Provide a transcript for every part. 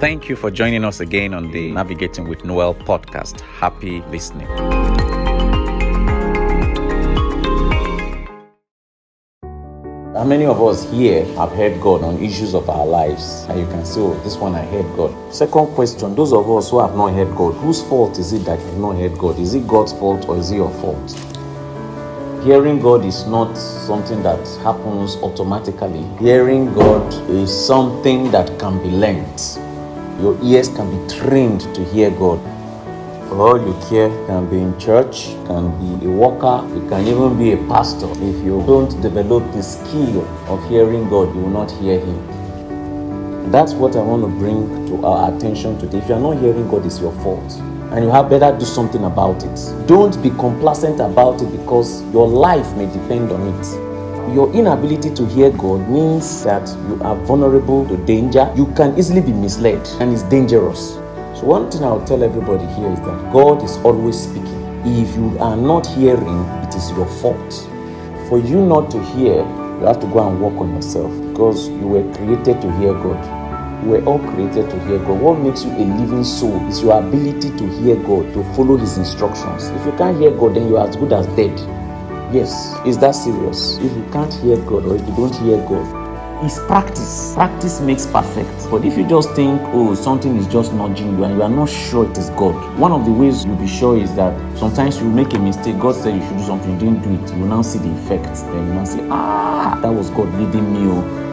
Thank you for joining us again on the Navigating with Noel podcast. Happy listening. How many of us here have heard God on issues of our lives? And you can say, oh, this one I heard God. Second question, those of us who have not heard God, whose fault is it that you've not heard God? Is it God's fault or is it your fault? Hearing God is not something that happens automatically. Hearing God is something that can be learned. Your ears can be trained to hear God. For all you care, you can be in church, you can be a worker, you can even be a pastor. If you don't develop the skill of hearing God, you will not hear Him. That's what I want to bring to our attention today. If you are not hearing God, it's your fault. And you have better do something about it. Don't be complacent about it because your life may depend on it. Your inability to hear God means that you are vulnerable to danger. You can easily be misled and it's dangerous. So one thing I'll tell everybody here is that God is always speaking. If you are not hearing, it is your fault. For you not to hear, you have to go and work on yourself because you were created to hear God. We were all created to hear God. What makes you a living soul is your ability to hear God, to follow His instructions. If you can't hear God, then you are as good as dead. Yes, is that serious? If you can't hear God or if you don't hear God, it's practice. Practice makes perfect. But if you just think, oh, something is just nudging you and you are not sure it is God, one of the ways you'll be sure is that sometimes you make a mistake. God said you should do something, you didn't do it. You will now see the effects. Then you now say, that was God leading me.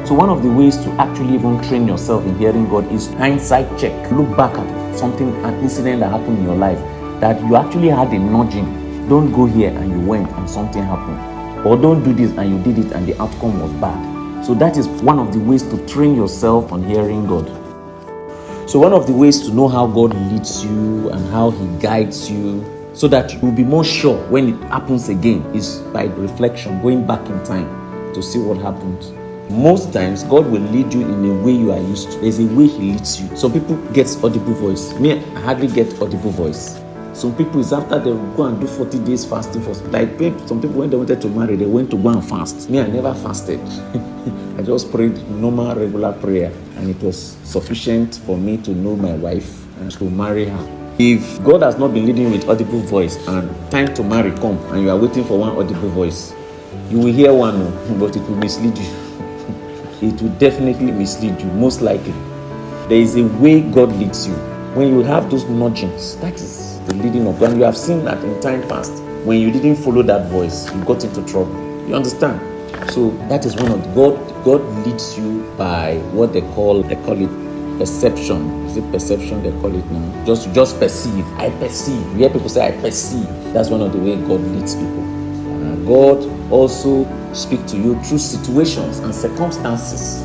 So one of the ways to actually even train yourself in hearing God is hindsight check. Look back at something, an incident that happened in your life that you actually had a nudging. Don't go here and you went and something happened. Or don't do this and you did it and the outcome was bad. So that is one of the ways to train yourself on hearing God. So one of the ways to know how God leads you and how He guides you so that you will be more sure when it happens again is by reflection, going back in time to see what happened. Most times, God will lead you in a way you are used to. There's a way He leads you. Some people get audible voice. Me, I hardly get audible voice. Some people, is after they go and do 40 days fasting. Like some people, when they wanted to marry, they went to go and fast. Me, I never fasted. I just prayed normal, regular prayer. And it was sufficient for me to know my wife and to marry her. If God has not been leading you with audible voice and time to marry come and you are waiting for one audible voice, you will hear one, but it will mislead you. It will definitely mislead you, most likely. There is a way God leads you. When you have those nudgings, that is the leading of God. And you have seen that in time past, when you didn't follow that voice, you got into trouble. You understand? So that is one of the God leads you by what they call it perception. Is it perception they call it now? Just perceive. I perceive. You hear people say I perceive. That's one of the ways God leads people. God also speak to you through situations and circumstances.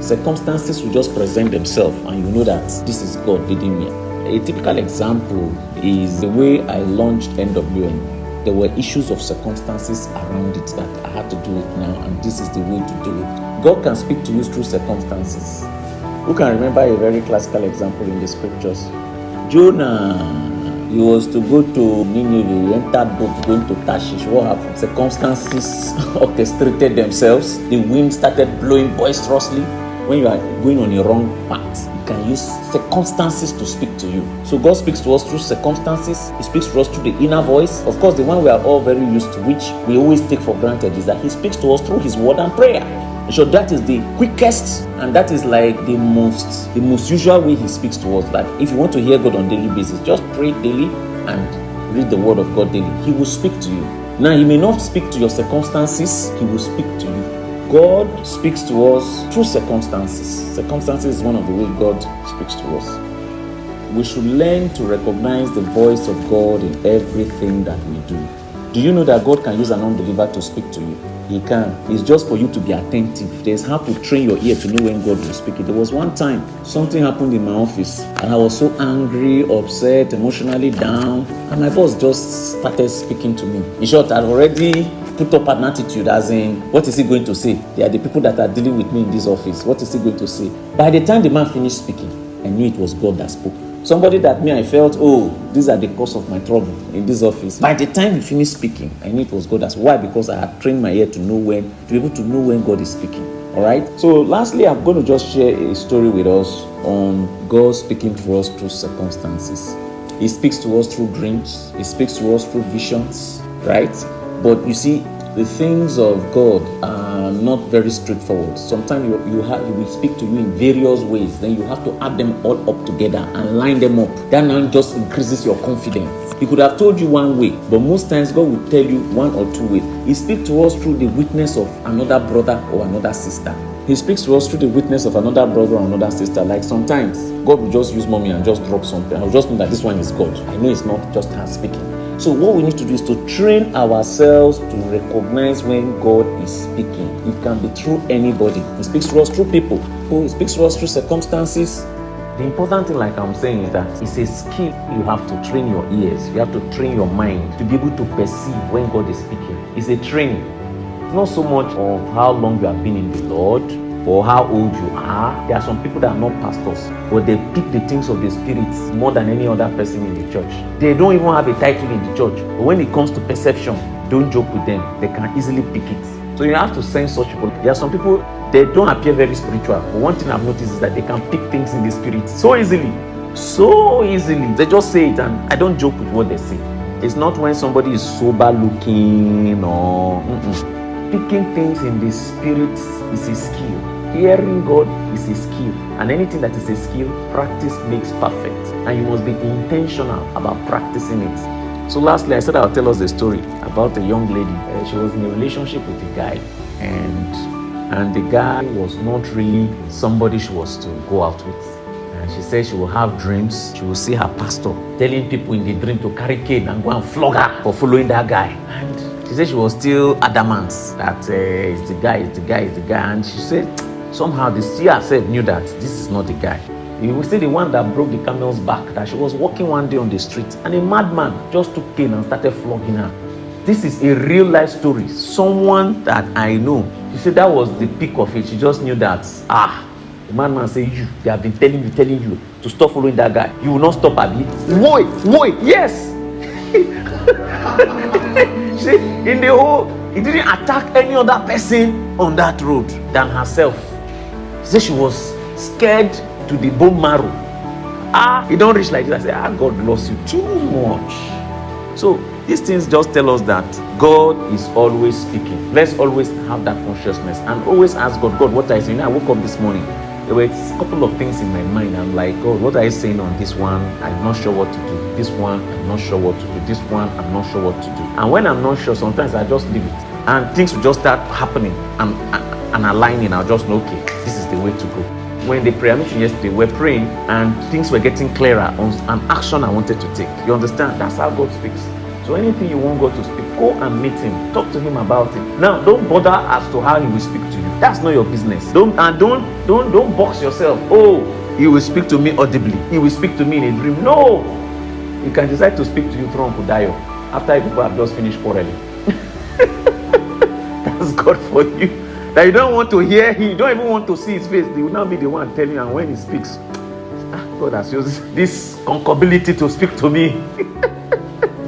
Circumstances will just present themselves and you know that this is God leading me. A typical example is the way I launched NWN. There were issues of circumstances around it that I had to do it now and this is the way to do it. God can speak to you through circumstances. Who can remember a very classical example in the scriptures? Jonah. He was to go to Nineveh, he entered boat going to Tarshish. What happened? Circumstances orchestrated themselves. The wind started blowing boisterously. When you are going on a wrong path, you can use circumstances to speak to you. So God speaks to us through circumstances. He speaks to us through the inner voice. Of course, the one we are all very used to, which we always take for granted, is that He speaks to us through His word and prayer. So that is the quickest and that is like the most usual way He speaks to us. Like if you want to hear God on a daily basis, just pray daily and read the word of God daily. He will speak to you. Now He may not speak to your circumstances, He will speak to you. God speaks to us through circumstances. Circumstances is one of the ways God speaks to us. We should learn to recognize the voice of God in everything that we do. Do you know that God can use an unbeliever to speak to you? He can. It's just for you to be attentive. There's how to train your ear to know when God will speak. There was one time something happened in my office and I was so angry, upset, emotionally down, and my boss just started speaking to me. In short, I'd already put up an attitude as in, what is he going to say? They are the people that are dealing with me in this office. What is he going to say? By the time the man finished speaking, I knew it was God that spoke. Somebody that I felt, these are the cause of my trouble in this office. By the time he finished speaking, I knew it was God. That's why, because I had trained my ear to be able to know when God is speaking. All right. So lastly, I'm going to just share a story with us on God speaking to us through circumstances. He speaks to us through dreams. He speaks to us through visions, right? But you see, the things of God are not very straightforward. Sometimes he will speak to you in various ways. Then you have to add them all up together and line them up. That now just increases your confidence. He could have told you one way, but most times God will tell you one or two ways. He speaks to us through the witness of another brother or another sister. He speaks to us through the witness of another brother or another sister. Like sometimes, God will just use mommy and just drop something. I'll just know that this one is God. I know it's not just her speaking. So what we need to do is to train ourselves to recognize when God is speaking. It can be through anybody. He speaks to us through people. He speaks to us through circumstances. The important thing, like I'm saying, is that it's a skill. You have to train your ears. You have to train your mind to be able to perceive when God is speaking. It's a training. Not so much of how long you have been in the Lord or how old you are. There are some people that are not pastors, but they pick the things of the Spirit more than any other person in the church. They don't even have a title in the church. But when it comes to perception, don't joke with them. They can easily pick it. So you have to sense such people. There are some people, they don't appear very spiritual. But one thing I've noticed is that they can pick things in the Spirit so easily. So easily. They just say it, and I don't joke with what they say. It's not when somebody is sober looking or... Picking things in the Spirit is a skill. Hearing God is a skill. And anything that is a skill, practice makes perfect. And you must be intentional about practicing it. So lastly, I said I'll tell us a story about a young lady. She was in a relationship with a guy. And the guy was not really somebody she was to go out with. And she said she will have dreams. She will see her pastor telling people in the dream to carry cane and go and flog her for following that guy. And she said she was still adamant that it's the guy. And she said somehow she herself knew that this is not the guy. You will see the one that broke the camel's back, that she was walking one day on the street and a madman just took cane and started flogging her. This is a real life story. Someone that I know. She said that was the peak of it. She just knew that, the madman said, they have been telling you to stop following that guy. You will not stop, Abi. Wait, yes. See, in the whole, he didn't attack any other person on that road than herself. She said she was scared to the bone marrow. He don't reach like this. I said, God loves you too much. So these things just tell us that God is always speaking. Let's always have that consciousness and always ask God, what are you saying? I woke up this morning. There were a couple of things in my mind. I'm like, God, what are you saying on this one? I'm not sure what to do. This one, I'm not sure what to do. This one, I'm not sure what to do. And when I'm not sure, sometimes I just leave it. And things will just start happening and aligning. I'll just know, okay, this is the way to go. When the prayer meeting yesterday, we're praying and things were getting clearer on an action I wanted to take. You understand? That's how God speaks. So anything you want God to speak, go and meet him. Talk to him about it. Now, don't bother as to how he will speak to you. That's not your business. Don't box yourself. He will speak to me audibly. He will speak to me in a dream. No! You can decide to speak to you through Uncle Dio after people have just finished quarreling. That's God for you. That you don't want to hear him. You don't even want to see his face. He will not be the one telling you, and when he speaks, God has used this concability to speak to me.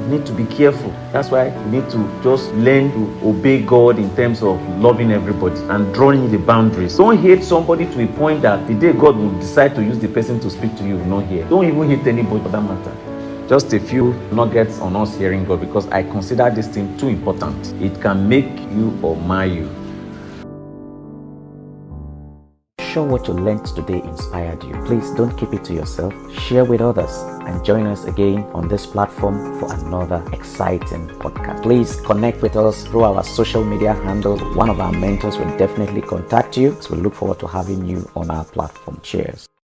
Need to be careful. That's why you need to just learn to obey God in terms of loving everybody and drawing the boundaries. Don't hate somebody to a point that the day God will decide to use the person to speak to you, will not hear. Don't even hate anybody for that matter. Just a few nuggets on us hearing God, because I consider this thing too important. It can make you or mar you. Sure, what you learned today inspired you. Please don't keep it to yourself. Share with others and join us again on this platform for another exciting podcast. Please connect with us through our social media handles. One of our mentors will definitely contact you. So we look forward to having you on our platform. Cheers.